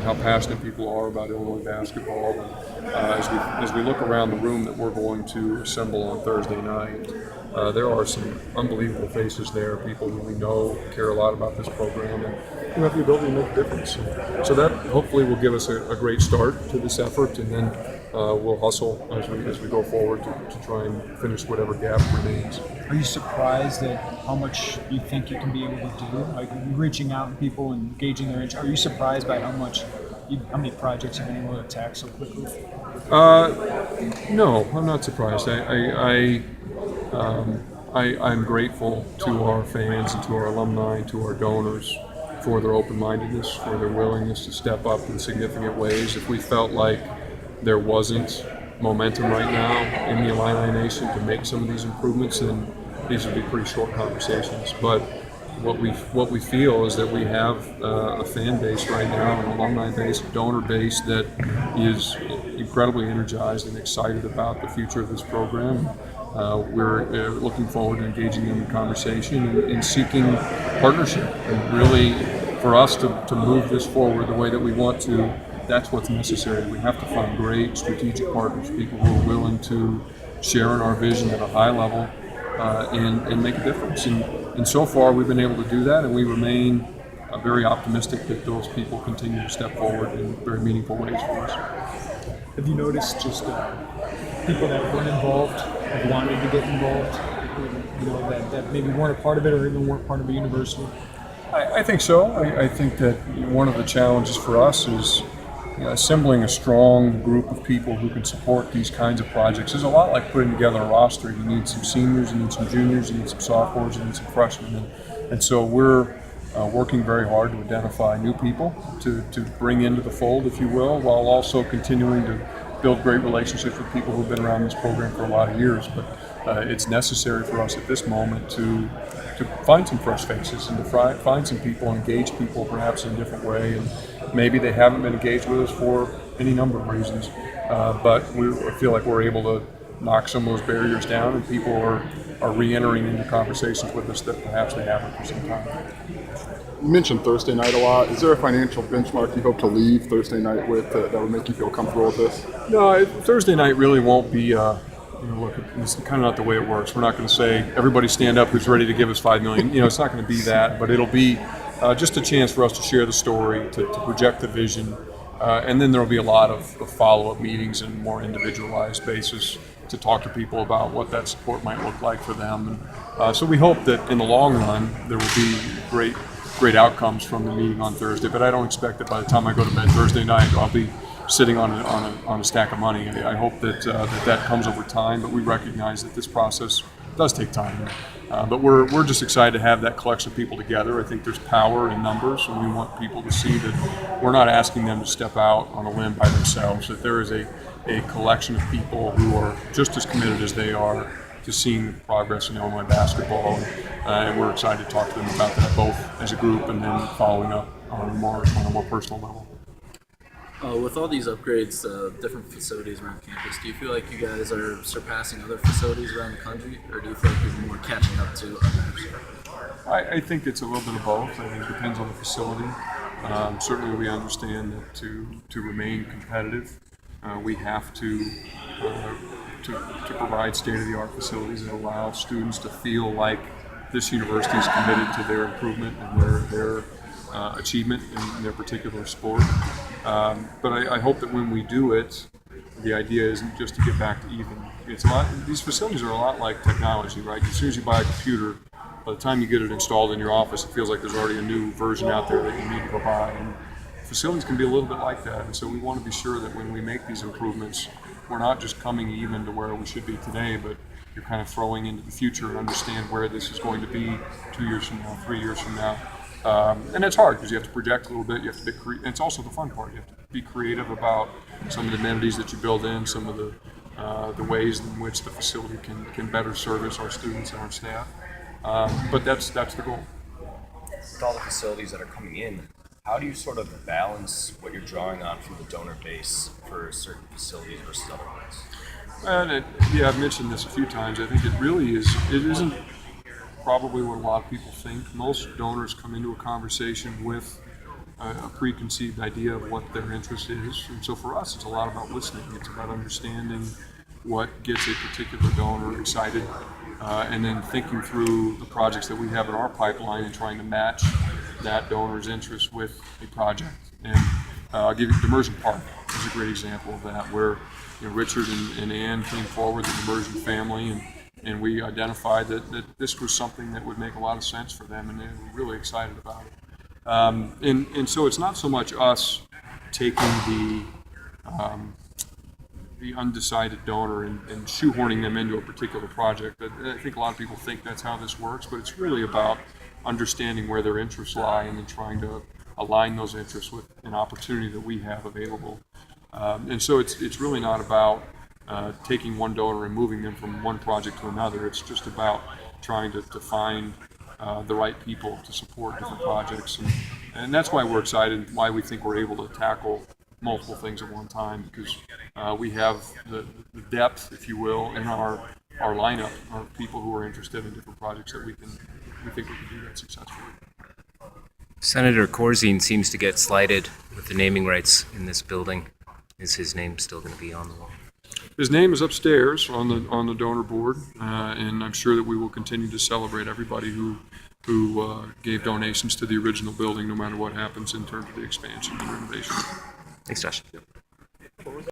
how passionate people are about Illinois basketball. And as we look around the room that we're going to assemble on Thursday night, there are some unbelievable faces there, people who we know care a lot about this program and who have the ability to make a difference. So that hopefully will give us a great start to this effort, and then we'll hustle as we go forward to try and finish whatever gap remains. Are you surprised at how much you think you can be able to do? Like reaching out to people and engaging their interest. Are you surprised by how many projects you've been able to attack so quickly? No, I'm not surprised. I'm grateful to our fans and to our alumni, to our donors for their open-mindedness, for their willingness to step up in significant ways. If we felt like there wasn't momentum right now in the Illini Nation to make some of these improvements, then these would be pretty short conversations. But what we feel is that we have a fan base right now, an alumni base, a donor base that is incredibly energized and excited about the future of this program. We're looking forward to engaging in the conversation and seeking partnership. And really, for us to move this forward the way that we want to, that's what's necessary. We have to find great strategic partners, people who are willing to share in our vision at a high level and make a difference. And so far, we've been able to do that, and we remain very optimistic that those people continue to step forward in very meaningful ways for us. Have you noticed just people that weren't involved, have wanted to get involved, that maybe weren't a part of it or even weren't part of a university? I think so. I think that one of the challenges for us is assembling a strong group of people who can support these kinds of projects. Is a lot like putting together a roster. You need some seniors, you need some juniors, you need some sophomores, you need some freshmen. And so we're working very hard to identify new people to bring into the fold, if you will, while also continuing to build great relationships with people who've been around this program for a lot of years. But it's necessary for us at this moment to find some fresh faces and to find some people, engage people perhaps in a different way. And maybe they haven't been engaged with us for any number of reasons. But I feel like we're able to knock some of those barriers down, and people are re-entering into conversations with us that perhaps they haven't for some time. You mentioned Thursday night a lot. Is there a financial benchmark you hope to leave Thursday night with that would make you feel comfortable with this? No, Thursday night really won't be. Look, it's kind of not the way it works. We're not going to say everybody stand up who's ready to give us $5 million. It's not going to be that, but it'll be just a chance for us to share the story, to project the vision, and then there will be a lot of follow-up meetings and more individualized basis to talk to people about what that support might look like for them. And so we hope that in the long run there will be great outcomes from the meeting on Thursday. But I don't expect that by the time I go to bed Thursday night I'll be sitting on a stack of money. I hope that that comes over time, but we recognize that this process does take time. But we're just excited to have that collection of people together. I think there's power in numbers, and we want people to see that we're not asking them to step out on a limb by themselves, that there is a collection of people who are just as committed as they are to seeing progress in Illinois basketball. And we're excited to talk to them about that, both as a group and then following up on a more personal level. With all these upgrades to different facilities around campus, do you feel like you guys are surpassing other facilities around the country, or do you feel like you're more catching up to others? I think it's a little bit of both. I think it depends on the facility. Certainly we understand that to remain competitive, we have to provide state-of-the-art facilities that allow students to feel like this university is committed to their improvement and their achievement in their particular sport. But I hope that when we do it, the idea isn't just to get back to even. These facilities are a lot like technology, right? As soon as you buy a computer, by the time you get it installed in your office, it feels like there's already a new version out there that you need to go buy. And facilities can be a little bit like that. And so we want to be sure that when we make these improvements, we're not just coming even to where we should be today, but you're kind of throwing into the future and understand where this is going to be 2 years from now, 3 years from now. And it's hard because you have to project a little bit. You have to be and it's also the fun part. You have to be creative about some of the amenities that you build in, some of the ways in which the facility can better service our students and our staff. But that's the goal. With all the facilities that are coming in, how do you sort of balance what you're drawing on from the donor base for certain facilities versus other ones? And I've mentioned this a few times. I think it really is. It isn't probably what a lot of people think. Most donors come into a conversation with a preconceived idea of what their interest is. And so for us, it's a lot about listening. It's about understanding what gets a particular donor excited, and then thinking through the projects that we have in our pipeline and trying to match that donor's interest with a project. And I'll give you Immersion Park is a great example of that, where Richard and Ann came forward, the Immersion family, and we identified that this was something that would make a lot of sense for them, and they were really excited about it. And so it's not so much us taking the undecided donor and shoehorning them into a particular project. I think a lot of people think that's how this works, but it's really about understanding where their interests lie and then trying to align those interests with an opportunity that we have available. And so it's really not about taking one donor and moving them from one project to another. It's just about trying to find the right people to support different projects. And that's why we're excited, why we think we're able to tackle multiple things at one time, because we have the depth, if you will, in our lineup of people who are interested in different projects that we think we can do that successfully. Senator Corzine seems to get slighted with the naming rights in this building. Is his name still going to be on the wall? His name is upstairs on the donor board, and I'm sure that we will continue to celebrate everybody who gave donations to the original building, no matter what happens in terms of the expansion and renovation. Thanks, Josh. Yep.